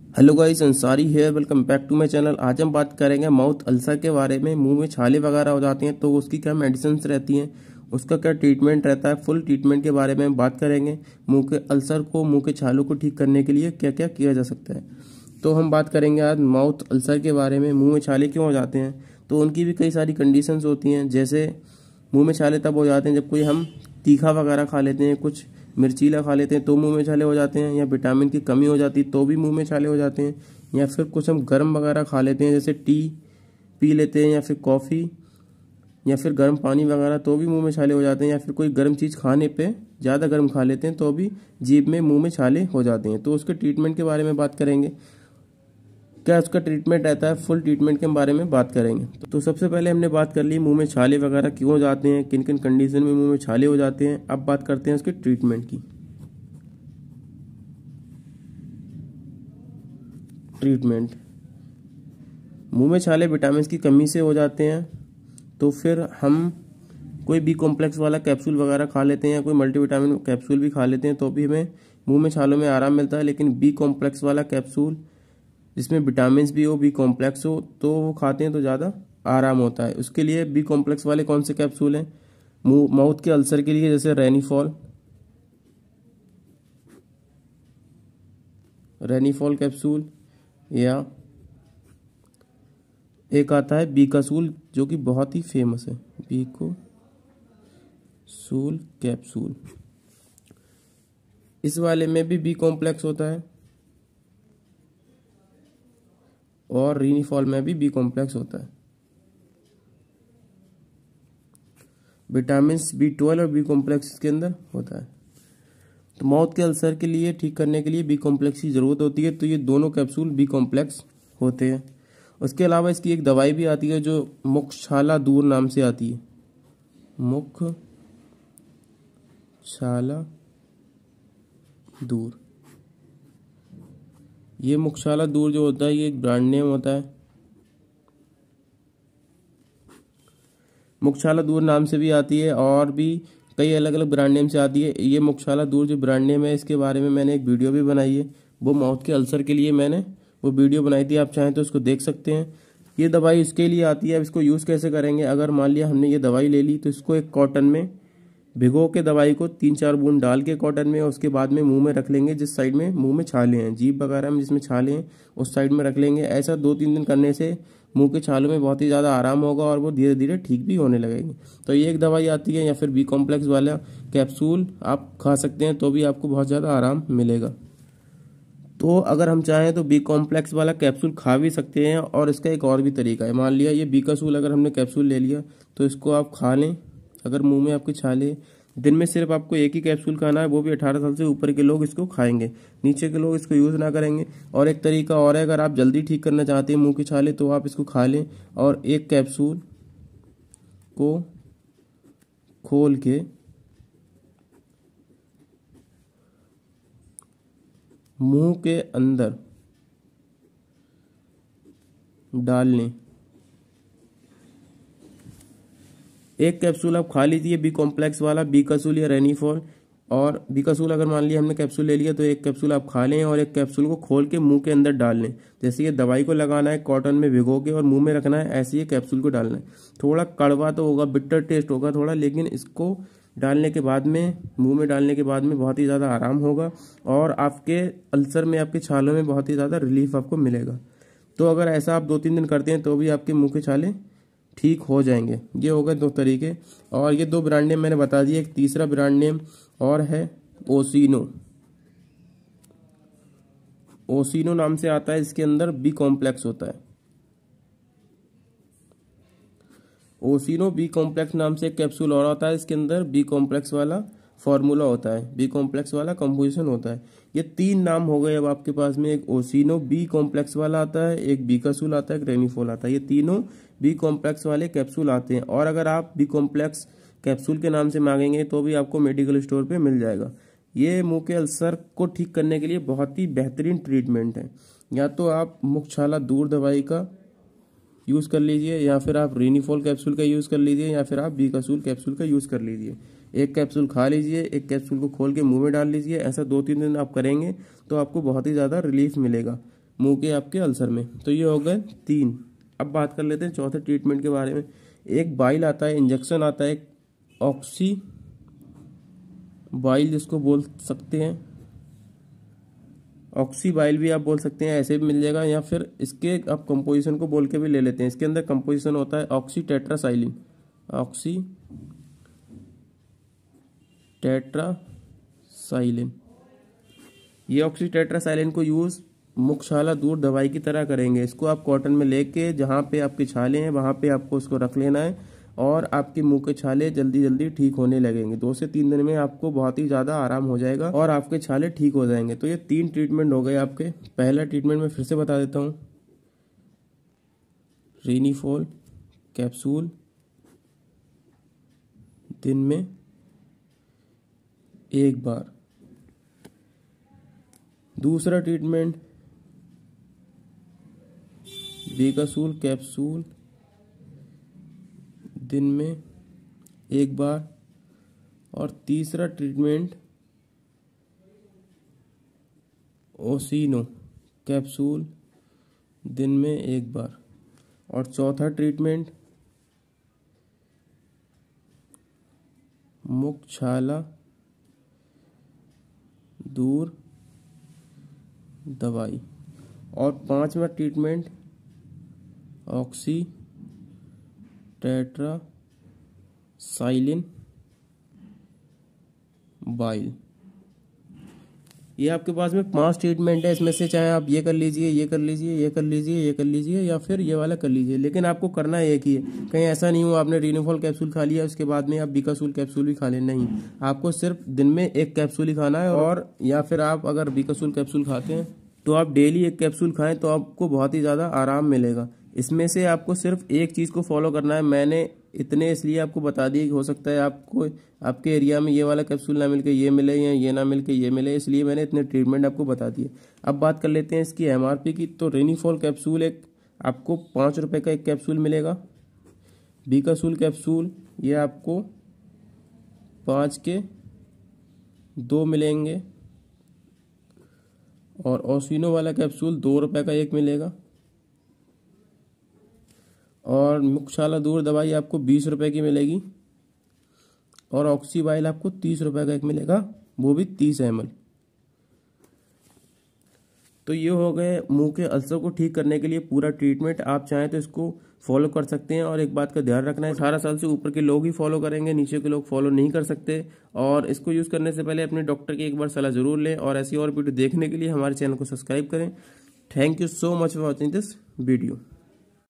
Hello guys, Ansari है। Welcome back to my channel. आज हम बात करेंगे माउथ अल्सर के बारे में। मुंह में छाले वगैरह हो जाती हैं तो उसकी क्या मेडिसिन रहती हैं, उसका क्या ट्रीटमेंट रहता है, फुल ट्रीटमेंट के बारे में हम बात करेंगे। मुंह के अल्सर को, मुंह के छालों को ठीक करने के लिए क्या क्या किया जा सकता है। तो हम बात करेंगे आज माउथ अल्सर के बारे में। मुँह में छाले क्यों हो जाते हैं, तो उनकी भी कई सारी कंडीशंस होती हैं। जैसे मुँह में छाले तब हो जाते हैं जब कोई हम तीखा वगैरह खा लेते हैं, कुछ मिर्चीला खा लेते हैं तो मुंह में छाले हो जाते हैं, या विटामिन की कमी हो जाती है तो भी मुंह में छाले हो जाते हैं, या फिर कुछ हम गर्म वगैरह खा लेते हैं जैसे टी पी लेते हैं, या फिर कॉफ़ी, या फिर गर्म पानी वगैरह तो भी मुंह में छाले हो जाते हैं, या फिर कोई गर्म चीज़ खाने पे ज़्यादा गर्म खा लेते हैं तो भी जीभ में, मुंह में छाले हो जाते हैं। तो उसके ट्रीटमेंट के बारे में बात करेंगे, क्या उसका ट्रीटमेंट रहता है, फुल ट्रीटमेंट के बारे में बात करेंगे। तो सबसे पहले हमने बात कर ली मुंह में छाले वगैरह क्यों हो जाते हैं, किन किन कंडीशन में मुंह में छाले हो जाते हैं। अब बात करते हैं उसके ट्रीटमेंट की। ट्रीटमेंट, मुंह में छाले विटामिन की कमी से हो जाते हैं तो फिर हम कोई बी कॉम्प्लेक्स वाला कैप्सूल वगैरह खा लेते हैं, या कोई मल्टीविटामिन कैप्सूल भी खा लेते हैं तो भी हमें मुंह में छालों में आराम मिलता है। लेकिन बी कॉम्प्लेक्स वाला कैप्सूल जिसमें विटामिन भी हो, बी कॉम्प्लेक्स हो, तो वो खाते हैं तो ज़्यादा आराम होता है। उसके लिए बी कॉम्प्लेक्स वाले कौन से कैप्सूल हैं माउथ के अल्सर के लिए, जैसे रेनीफॉल कैप्सूल, या एक आता है बीकासूल जो कि बहुत ही फेमस है, बीकासूल कैप्सूल। इस वाले में भी बी कॉम्प्लेक्स होता है और रीनीफॉल में भी बी कॉम्प्लेक्स होता है। विटामिन B12 और बी कॉम्प्लेक्स इसके अंदर होता है। तो माउथ के अल्सर के लिए, ठीक करने के लिए बी कॉम्प्लेक्स की ज़रूरत होती है, तो ये दोनों कैप्सूल बी कॉम्प्लेक्स होते हैं। उसके अलावा इसकी एक दवाई भी आती है जो मुखछाला दूर नाम से आती है, मुखछाला दूर। ये मुखछाला दूर जो होता है ये एक ब्रांड नेम होता है, मुखछाला दूर नाम से भी आती है और भी कई अलग अलग ब्रांड नेम से आती है। ये मुखछाला दूर जो ब्रांड नेम है, इसके बारे में मैंने एक वीडियो भी बनाई है, वो माउथ के अल्सर के लिए मैंने वो वीडियो बनाई थी, आप चाहें तो उसको देख सकते हैं। ये दवाई इसके लिए आती है। अब इसको यूज़ कैसे करेंगे, अगर मान लिया हमने ये दवाई ले ली तो इसको एक कॉटन में भिगो के, दवाई को 3-4 बूंद डाल के कॉटन में, उसके बाद में मुंह में रख लेंगे। जिस साइड में मुंह में छाले हैं, जीभ वगैरह में जिसमें छाले हैं उस साइड में रख लेंगे। ऐसा 2-3 दिन करने से मुंह के छालों में बहुत ही ज़्यादा आराम होगा और वो धीरे धीरे ठीक भी होने लगेंगे। तो ये एक दवाई आती है, या फिर बी कॉम्प्लेक्स वाला कैप्सूल आप खा सकते हैं तो भी आपको बहुत ज़्यादा आराम मिलेगा। तो अगर हम चाहें तो बी कॉम्प्लेक्स वाला कैप्सूल खा भी सकते हैं। और इसका एक और भी तरीका है, मान लिया ये बीकासूल अगर हमने कैप्सूल ले लिया तो इसको आप खा लें। अगर मुंह में आपके छाले, दिन में सिर्फ आपको एक ही कैप्सूल खाना है, वो भी 18 साल से ऊपर के लोग इसको खाएंगे, नीचे के लोग इसको यूज़ ना करेंगे। और एक तरीका और है, अगर आप जल्दी ठीक करना चाहते हैं मुंह के छाले तो आप इसको खा लें और एक कैप्सूल को खोल के मुंह के अंदर डाल लें। एक कैप्सूल आप खा लीजिए बी कॉम्प्लेक्स वाला, बीकासूल या रेनीफॉल। और बीकासूल अगर मान लिया हमने कैप्सूल ले लिया तो एक कैप्सूल आप खा लें और एक कैप्सूल को खोल के मुंह के अंदर डाल लें। जैसे ये दवाई को लगाना है कॉटन में भिगो के और मुंह में रखना है, ऐसे ही कैप्सूल को डालना है। थोड़ा कड़वा तो होगा, बिटर टेस्ट होगा थोड़ा, लेकिन इसको डालने के बाद में, मुंह में डालने के बाद में बहुत ही ज़्यादा आराम होगा और आपके अल्सर में, आपके छालों में बहुत ही ज़्यादा रिलीफ आपको मिलेगा। तो अगर ऐसा आप 2-3 दिन करते हैं तो भी आपके मुंह के छाले ठीक हो जाएंगे। ये हो गए 2 तरीके। और ये 2 ब्रांड नेम मैंने बता दिए। एक तीसरा ब्रांड नेम और है ओसिनो। ओसिनो नाम से आता है, इसके अंदर बी कॉम्प्लेक्स होता है। ओसिनो बी कॉम्प्लेक्स नाम से एक कैप्सूल और आता है, इसके अंदर बी कॉम्प्लेक्स वाला फॉर्मूला होता है, बी कॉम्प्लेक्स वाला कंपोजिशन होता है। ये 3 नाम हो गए अब आपके पास में। एक ओसिनो बी कॉम्प्लेक्स वाला आता है, एक बीकासूल आता है, एक रेनीफॉल आता है। ये तीनों बी कॉम्प्लेक्स वाले कैप्सूल आते हैं। और अगर आप बी कॉम्प्लेक्स कैप्सूल के नाम से मांगेंगे तो भी आपको मेडिकल स्टोर पे मिल जाएगा। ये मुंह के अल्सर को ठीक करने के लिए बहुत ही बेहतरीन ट्रीटमेंट है। या तो आप मुखछाला दूर दवाई का यूज़ कर लीजिए, या फिर आप रेनीफॉल कैप्सूल का यूज़ कर लीजिए, या फिर आप बीकासूल कैप्सूल का यूज़ कर लीजिए। एक कैप्सूल खा लीजिए, एक कैप्सूल को खोल के मुंह में डाल लीजिए। ऐसा 2-3 दिन आप करेंगे तो आपको बहुत ही ज़्यादा रिलीफ मिलेगा। मुंह के आपके अल्सर में। तो ये हो गए 3। अब बात कर लेते हैं चौथे ट्रीटमेंट के बारे में। एक बाइल आता है, इंजेक्शन आता है, ऑक्सी बाइल जिसको बोल सकते हैं, ऑक्सी बाइल भी आप बोल सकते हैं, ऐसे भी मिल जाएगा, या फिर इसके आप कंपोजिशन को बोल के भी ले लेते हैं। इसके अंदर कंपोजिशन होता है ऑक्सी टेट्रासाइलिन, ऑक्सी टेट्रासाइलिन। ये ऑक्सी टेट्रासाइलिन को यूज़ मुखछाला दूर दवाई की तरह करेंगे। इसको आप कॉटन में लेके जहाँ पे आपके छाले हैं वहाँ पे आपको उसको रख लेना है और आपके मुंह के छाले जल्दी जल्दी ठीक होने लगेंगे। 2 से 3 दिन में आपको बहुत ही ज़्यादा आराम हो जाएगा और आपके छाले ठीक हो जाएंगे। तो ये 3 ट्रीटमेंट हो गए आपके। पहला ट्रीटमेंट मैं फिर से बता देता हूँ, रेनिफॉल कैप्सूल दिन में 1 बार। दूसरा ट्रीटमेंट बेकासूल कैप्सूल दिन में 1 बार। और तीसरा ट्रीटमेंट ओसिनो कैप्सूल दिन में 1 बार। और चौथा ट्रीटमेंट मुखछाला दूर दवाई। और 5वां ट्रीटमेंट ऑक्सी टेट्रासाइलिन बाइल। ये आपके पास में 5 ट्रीटमेंट है। इसमें से चाहे आप ये कर लीजिए, ये कर लीजिए, ये कर लीजिए, ये कर लीजिए, या फिर ये वाला कर लीजिए, लेकिन आपको करना एक ही है। कहीं ऐसा नहीं हो आपने रेनिफॉल कैप्सूल खा लिया उसके बाद में आप बीकासूल कैप्सूल भी खा लें, नहीं, आपको सिर्फ दिन में 1 कैप्सूल ही खाना है। और या फिर आप अगर बीकासूल कैप्सूल खाते हैं तो आप डेली 1 कैप्सूल खाएं तो आपको बहुत ही ज़्यादा आराम मिलेगा। इसमें से आपको सिर्फ एक चीज़ को फॉलो करना है। मैंने इतने इसलिए आपको बता दिए कि हो सकता है आपको आपके एरिया में ये वाला कैप्सूल ना मिलके ये मिले या ये ना मिलके ये मिले, इसलिए मैंने इतने ट्रीटमेंट आपको बता दिए। अब बात कर लेते हैं इसकी MRP की। तो रेनिफॉल कैप्सूल एक आपको 5 रुपये का 1 कैप्सूल मिलेगा। बीकासूल कैप्सूल ये आपको 5 के 2 मिलेंगे। और ओसिनो वाला कैप्सूल 2 रुपये का 1 मिलेगा। और मुखछाला दूर दवाई आपको 20 रुपये की मिलेगी। और ऑक्सी बाइल आपको 30 रुपये का 1 मिलेगा, वो भी 30 ml। तो ये हो गए मुंह के अल्सर को ठीक करने के लिए पूरा ट्रीटमेंट। आप चाहें तो इसको फॉलो कर सकते हैं। और एक बात का ध्यान रखना है, 18 साल से ऊपर के लोग ही फॉलो करेंगे, नीचे के लोग फॉलो नहीं कर सकते। और इसको यूज़ करने से पहले अपने डॉक्टर की एक बार सलाह जरूर लें। और ऐसी और वीडियो देखने के लिए हमारे चैनल को सब्सक्राइब करें। Thank you so much for watching this video.